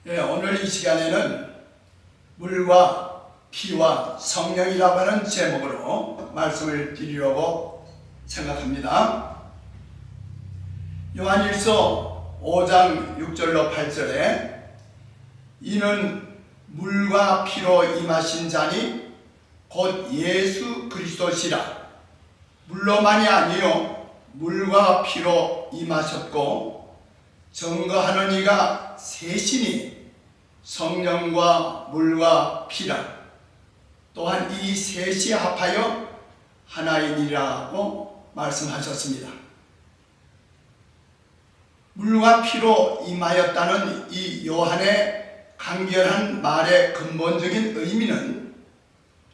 오늘 이 시간에는 물과 피와 성령이라고 하는 제목으로 말씀을 드리려고 생각합니다. 요한일서 5장 6절로 8절에 이는 물과 피로 임하신 자니 곧 예수 그리스도시라. 물로만이 아니요 물과 피로 임하셨고 증거하는 이가 셋이니 성령과 물과 피라. 또한 이 셋이 합하여 하나이니라고 말씀하셨습니다. 물과 피로 임하였다는 이 요한의 간결한 말의 근본적인 의미는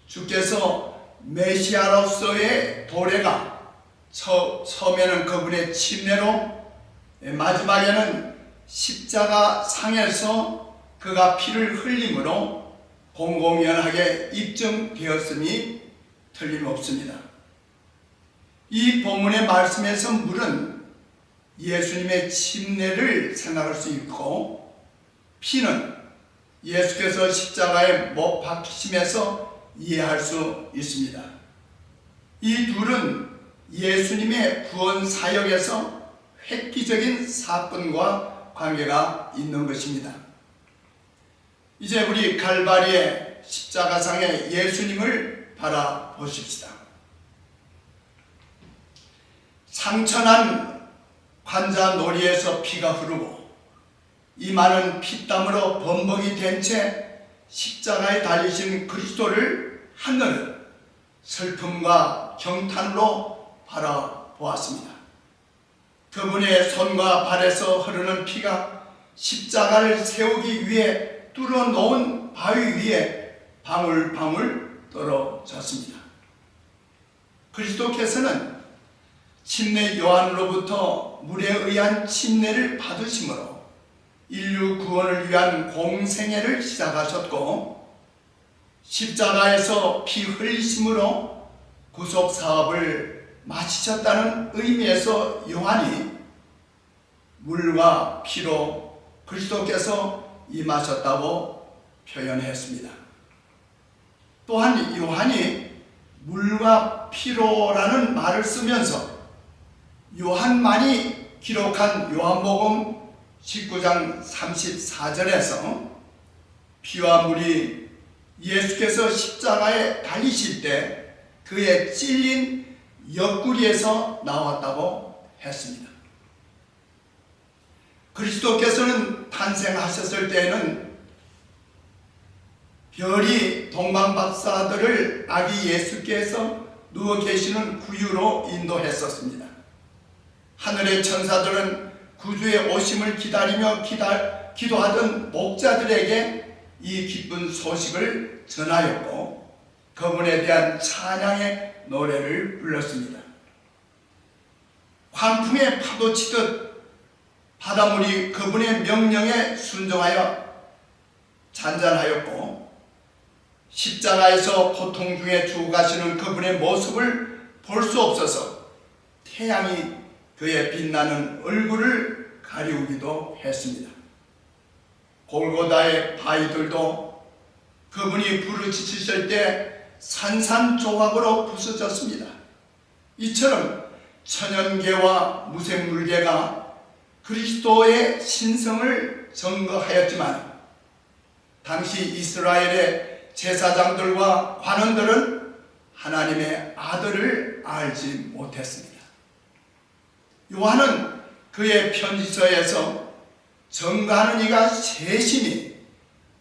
주께서 메시아로서의 도래가 처음에는 그분의 침례로 마지막에는 십자가 상에서 그가 피를 흘림으로 공공연하게 입증되었음이 틀림없습니다. 이 본문의 말씀에서 물은 예수님의 침례를 생각할 수 있고 피는 예수께서 십자가에 못 박히심에서 이해할 수 있습니다. 이 둘은 예수님의 구원 사역에서 획기적인 사건과 관계가 있는 것입니다. 이제 우리 갈바리의 십자가상의 예수님을 바라보십시다. 상처난 관자놀이에서 피가 흐르고 이 많은 피땀으로 범벅이 된 채 십자가에 달리신 그리스도를 하늘은 슬픔과 경탄으로 바라보았습니다. 그분의 손과 발에서 흐르는 피가 십자가를 세우기 위해 뚫어놓은 바위 위에 방울방울 떨어졌습니다. 그리스도께서는 침례 요한으로부터 물에 의한 침례를 받으심으로 인류 구원을 위한 공생애를 시작하셨고 십자가에서 피 흘리심으로 구속 사업을 마치셨다는 의미에서 요한이 물과 피로 그리스도께서 임하셨다고 표현했습니다. 또한 요한이 물과 피로라는 말을 쓰면서 요한만이 기록한 요한복음 19장 34절에서 피와 물이 예수께서 십자가에 달리실 때 그의 찔린 옆구리에서 나왔다고 했습니다. 그리스도께서는 탄생하셨을 때에는 별이 동방박사들을 아기 예수께서 누워 계시는 구유로 인도했었습니다. 하늘의 천사들은 구주의 오심을 기다리며 기도하던 목자들에게 이 기쁜 소식을 전하였고 그분에 대한 찬양의 노래를 불렀습니다. 광풍에 파도치듯 바닷물이 그분의 명령에 순종하여 잔잔하였고 십자가에서 고통 중에 죽어가시는 그분의 모습을 볼 수 없어서 태양이 그의 빛나는 얼굴을 가리우기도 했습니다. 골고다의 바위들도 그분이 부르짖으실 때 산산조각으로 부서졌습니다. 이처럼 천연계와 무생물계가 그리스도의 신성을 증거하였지만 당시 이스라엘의 제사장들과 관원들은 하나님의 아들을 알지 못했습니다. 요한은 그의 편지서에서 증거하는 이가 셋이니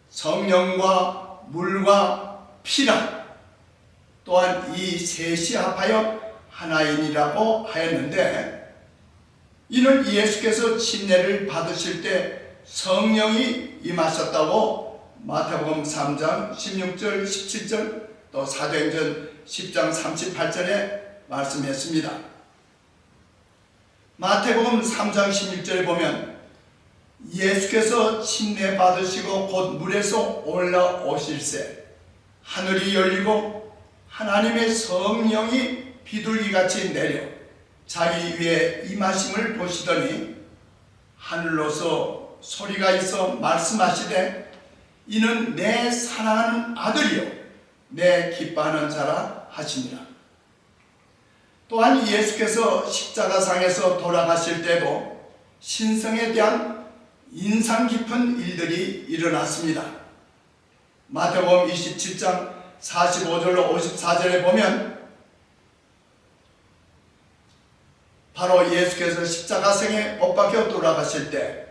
성령과 물과 피라. 또한 이 셋이 합하여 하나이니라고 하였는데 이는 예수께서 침례를 받으실 때 성령이 임하셨다고 마태복음 3장 16절 17절 또 사도행전 10장 38절에 말씀했습니다. 마태복음 3장 16절에 보면 예수께서 침례 받으시고 곧 물에서 올라오실새 하늘이 열리고 하나님의 성령이 비둘기같이 내려 자기 위에 임하심을 보시더니 하늘로서 소리가 있어 말씀하시되 이는 내 사랑하는 아들이요 내 기뻐하는 자라 하시니라. 또한 예수께서 십자가상에서 돌아가실 때도 신성에 대한 인상 깊은 일들이 일어났습니다. 마태복음 27장 45절로 54절에 보면 바로 예수께서 십자가상에 못 박혀 돌아가실 때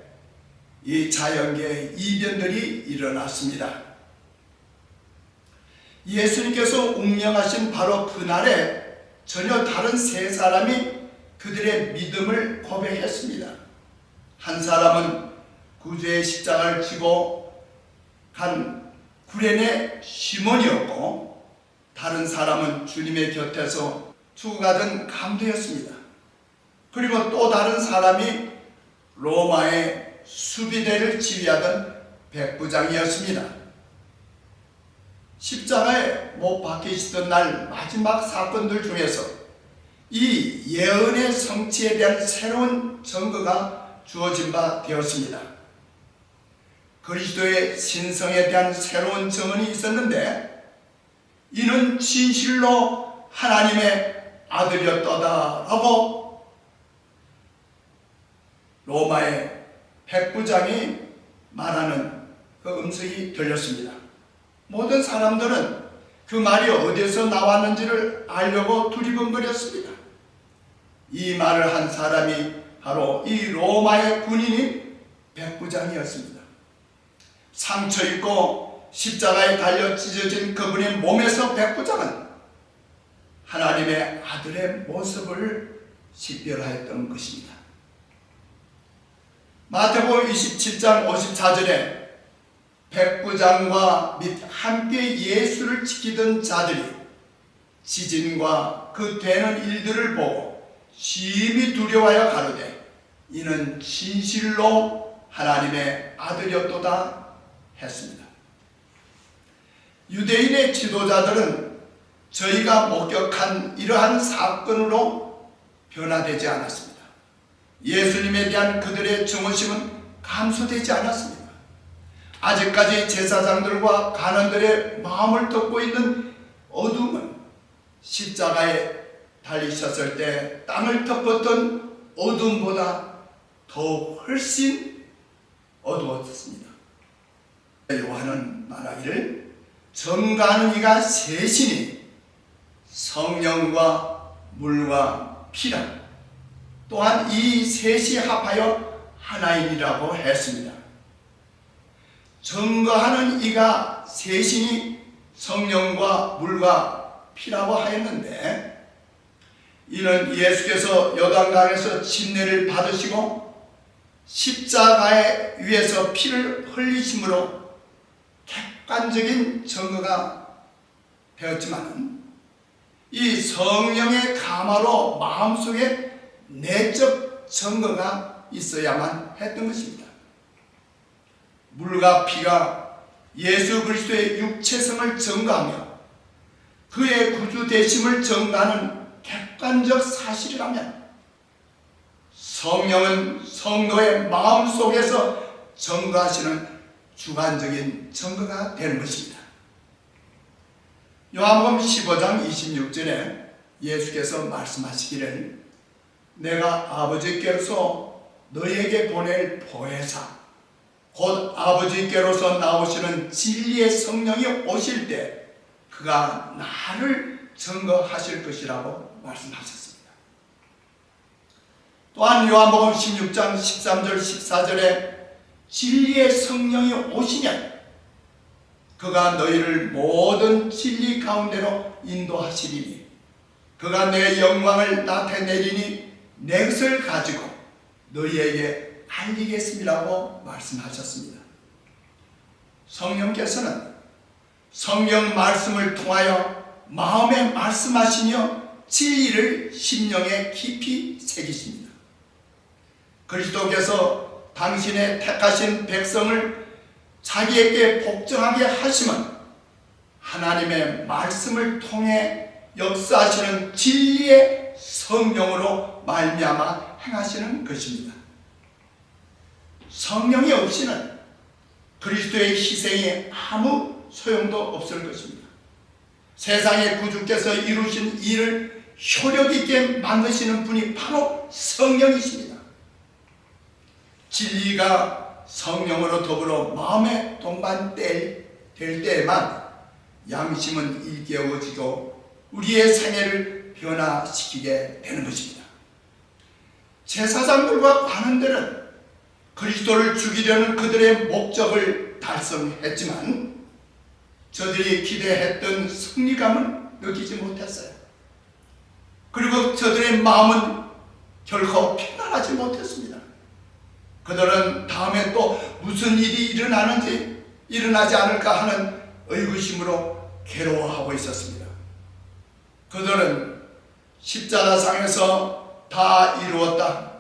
이 자연계의 이변들이 일어났습니다. 예수님께서 운명하신 바로 그날에 전혀 다른 세 사람이 그들의 믿음을 고백했습니다. 한 사람은 구주의 십자가를 지고 간 구레네 시몬이었고 다른 사람은 주님의 곁에서 죽어가던 감도였습니다. 그리고 또 다른 사람이 로마의 수비대를 지휘하던 백부장이었습니다. 십자가에 못 박히시던 날 마지막 사건들 중에서 이 예언의 성취에 대한 새로운 증거가 주어진 바 되었습니다. 그리스도의 신성에 대한 새로운 증언이 있었는데 이는 진실로 하나님의 아들이었다라고 로마의 백부장이 말하는 그 음성이 들렸습니다. 모든 사람들은 그 말이 어디서 나왔는지를 알려고 두리번거렸습니다. 이 말을 한 사람이 바로 이 로마의 군인인 백부장이었습니다. 상처 입고 십자가에 달려 찢어진 그분의 몸에서 백부장은 하나님의 아들의 모습을 식별하였던 것입니다. 마태복음 27장 54절에 백부장과 및 함께 예수를 지키던 자들이 지진과 그 되는 일들을 보고 심히 두려워하여 가로되 이는 진실로 하나님의 아들이었도다 했습니다. 유대인의 지도자들은 저희가 목격한 이러한 사건으로 변화되지 않았습니다. 예수님에 대한 그들의 증오심은 감소되지 않았습니다. 아직까지 제사장들과 간원들의 마음을 덮고 있는 어둠은 십자가에 달리셨을 때 땅을 덮었던 어둠보다 더 훨씬 어두웠습니다. 요한은 말하기를 전가하는 이가 셋이니 성령과 물과 피라 또한 이 셋이 합하여 하나이니라고 했습니다. 증거하는 이가 셋이니 성령과 물과 피라고 하였는데 이는 예수께서 요단강에서 침례를 받으시고 십자가에 위에서 피를 흘리심으로 객관적인 증거가 되었지만 이 성령의 감화로 마음속에 내적 증거가 있어야만 했던 것입니다. 물과 피가 예수 그리스도의 육체성을 증거하며 그의 구주 되심을 증거하는 객관적 사실이라면 성령은 성도의 마음속에서 증거하시는 주관적인 증거가 되는 것입니다. 요한복음 15장 26절에 예수께서 말씀하시기를 내가 아버지께로서 너희에게 보낼 보혜사 곧 아버지께로서 나오시는 진리의 성령이 오실 때 그가 나를 증거하실 것이라고 말씀하셨습니다. 또한 요한복음 16장 13절 14절에 진리의 성령이 오시면 그가 너희를 모든 진리 가운데로 인도하시리니 그가 내 영광을 나타내리니 내 것을 가지고 너희에게 알리겠음이라고 말씀하셨습니다. 성령께서는 성령 말씀을 통하여 마음에 말씀하시며 진리를 심령에 깊이 새기십니다. 그리스도께서 당신의 택하신 백성을 자기에게 복종하게 하시면 하나님의 말씀을 통해 역사하시는 진리의 성령으로 말미암아 행하시는 것입니다. 성령이 없이는 그리스도의 희생이 아무 소용도 없을 것입니다. 세상의 구주께서 이루신 일을 효력 있게 만드시는 분이 바로 성령이십니다. 진리가 성령으로 더불어 마음에 동반될 때에만 양심은 일깨워지고 우리의 생애를 변화시키게 되는 것입니다. 제사장들과 관원들은 그리스도를 죽이려는 그들의 목적을 달성했지만 저들이 기대했던 승리감을 느끼지 못했어요. 그리고 저들의 마음은 결코 편안하지 못했습니다. 그들은 다음에 또 무슨 일이 일어나지 않을까 하는 의구심으로 괴로워하고 있었습니다. 그들은 십자가상에서 다 이루었다.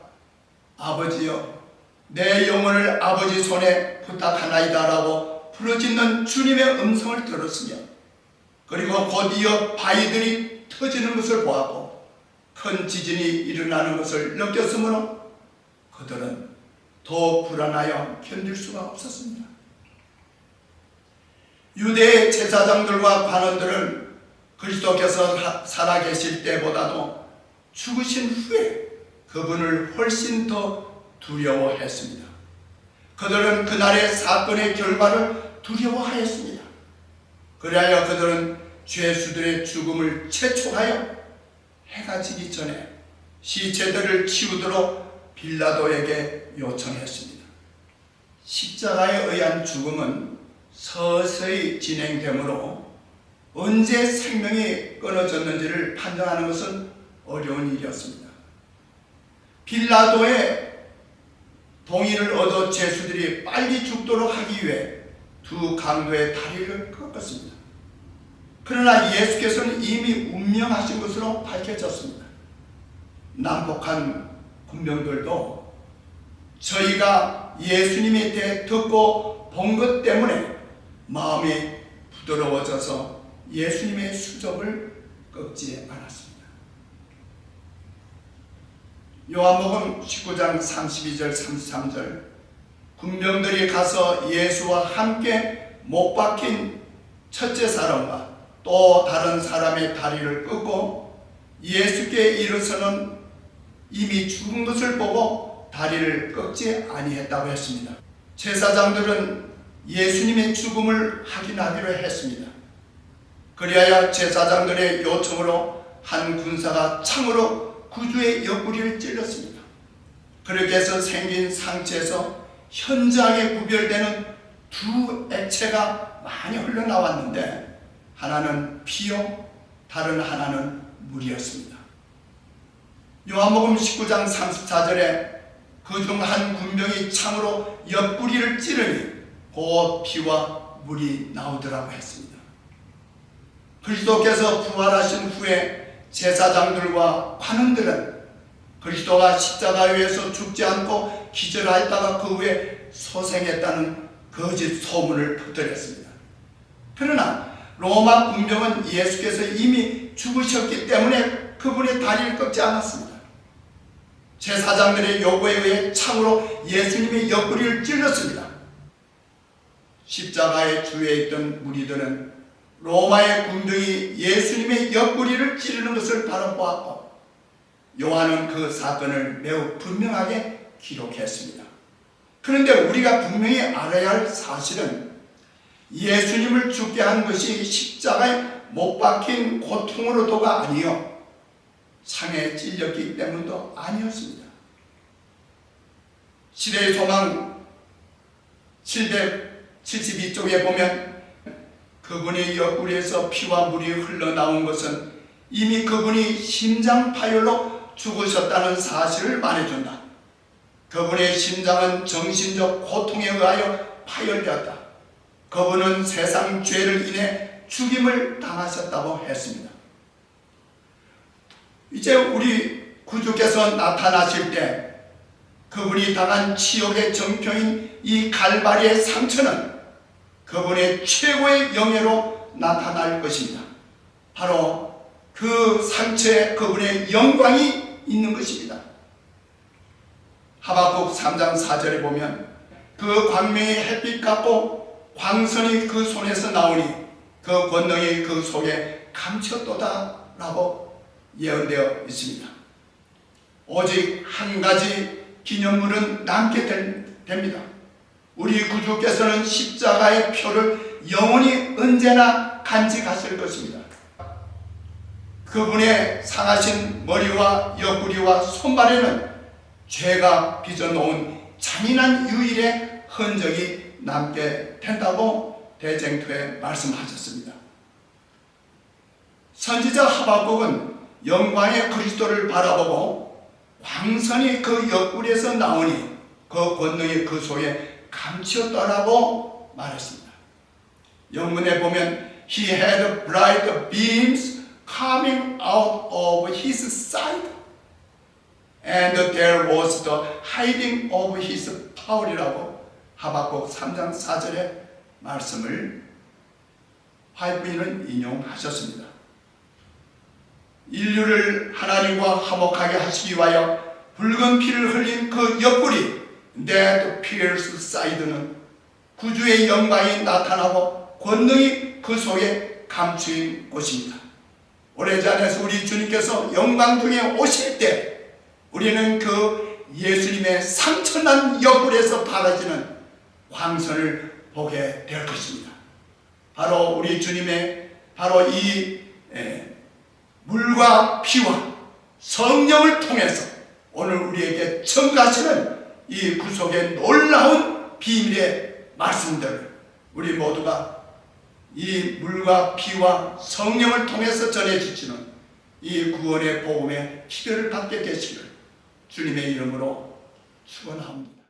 아버지여, 내 영혼을 아버지 손에 부탁하나이다 라고 부르짖는 주님의 음성을 들었으며, 그리고 곧이어 바위들이 터지는 것을 보았고 큰 지진이 일어나는 것을 느꼈으므로 그들은 더 불안하여 견딜 수가 없었습니다. 유대의 제사장들과 관원들은 그리스도께서 살아계실 때보다도 죽으신 후에 그분을 훨씬 더 두려워했습니다. 그들은 그날의 사건의 결과를 두려워하였습니다. 그리하여 그들은 죄수들의 죽음을 채촉하여 해가 지기 전에 시체들을 치우도록 빌라도에게 요청했습니다. 십자가에 의한 죽음은 서서히 진행되므로 언제 생명이 끊어졌는지를 판단하는 것은 어려운 일이었습니다. 빌라도의 동의를 얻어 죄수들이 빨리 죽도록 하기 위해 두 강도의 다리를 꺾었습니다. 그러나 예수께서는 이미 운명하신 것으로 밝혀졌습니다. 난폭한 군병들도 저희가 예수님에 대해 듣고 본 것 때문에 마음이 부드러워져서 예수님의 수접을 꺾지 않았습니다. 요한복음 19장 32절 33절, 군병들이 가서 예수와 함께 못 박힌 첫째 사람과 또 다른 사람의 다리를 꺾고 예수께 이르서는 이미 죽은 것을 보고 다리를 꺾지 아니했다고 했습니다. 제사장들은 예수님의 죽음을 확인하기로 했습니다. 그리하여 제사장들의 요청으로 한 군사가 창으로 구주의 옆구리를 찔렀습니다. 그렇게 해서 생긴 상처에서 현저하게 구별되는 두 액체가 많이 흘러나왔는데 하나는 피요, 다른 하나는 물이었습니다. 요한복음 19장 34절에 그중 한 군병이 창으로 옆구리를 찌르니 그 피와 물이 나오더라고 했습니다. 그리스도께서 부활하신 후에 제사장들과 관원들은 그리스도가 십자가 위에서 죽지 않고 기절하였다가 그 후에 소생했다는 거짓 소문을 퍼뜨렸습니다. 그러나 로마 군병은 예수께서 이미 죽으셨기 때문에 그분의 다리를 꺾지 않았습니다. 제사장들의 요구에 의해 창으로 예수님의 옆구리를 찔렀습니다. 십자가의 주위에 있던 무리들은 로마의 군병이 예수님의 옆구리를 찌르는 것을 바로 보았고 요한은 그 사건을 매우 분명하게 기록했습니다. 그런데 우리가 분명히 알아야 할 사실은 예수님을 죽게 한 것이 십자가에 못 박힌 고통으로도가 아니요 상에 찔렸기 때문도 아니었습니다. 시대의 소망 772쪽에 보면 그분의 옆구리에서 피와 물이 흘러나온 것은 이미 그분이 심장파열로 죽으셨다는 사실을 말해준다. 그분의 심장은 정신적 고통에 의하여 파열되었다. 그분은 세상 죄를 인해 죽임을 당하셨다고 했습니다. 이제 우리 구주께서 나타나실 때 그분이 당한 치욕의 정표인 이 갈바리의 상처는 그분의 최고의 영예로 나타날 것입니다. 바로 그 상처에 그분의 영광이 있는 것입니다. 하박국 3장 4절에 보면 그 광명이 햇빛 같고 광선이 그 손에서 나오니 그 권능이 그 속에 감췄도다라고 예언되어 있습니다. 오직 한 가지 기념물은 남게 됩니다. 우리 구주께서는 십자가의 표를 영원히 언제나 간직하실 것입니다. 그분의 상하신 머리와 옆구리와 손발에는 죄가 빚어놓은 잔인한 유일의 흔적이 남게 된다고 대쟁투에 말씀하셨습니다. 선지자 하박국은 영광의 그리스도를 바라보고 광선이 그 옆구리에서 나오니 그 권능이 그 속에 감추었다라고 말했습니다. 영문에 보면 He had bright beams coming out of his side and there was the hiding of his power이라고 하박국 3장 4절의 말씀을 화이트는 인용하셨습니다. 인류를 하나님과 화목하게 하시기 위하여 붉은 피를 흘린 그 옆구리 That pierced side는 구주의 영광이 나타나고 권능이 그 속에 감추인 곳입니다. 오래전에서 우리 주님께서 영광 중에 오실 때 우리는 그 예수님의 상처난 옆구리에서 바라지는 광선을 보게 될 것입니다. 바로 우리 주님의 바로 이 물과 피와 성령을 통해서 오늘 우리에게 증가하시는 이 구속의 놀라운 비밀의 말씀들을 우리 모두가 이 물과 피와 성령을 통해서 전해주시는 이 구원의 복음의 기별을 받게 되시기를 주님의 이름으로 축원합니다.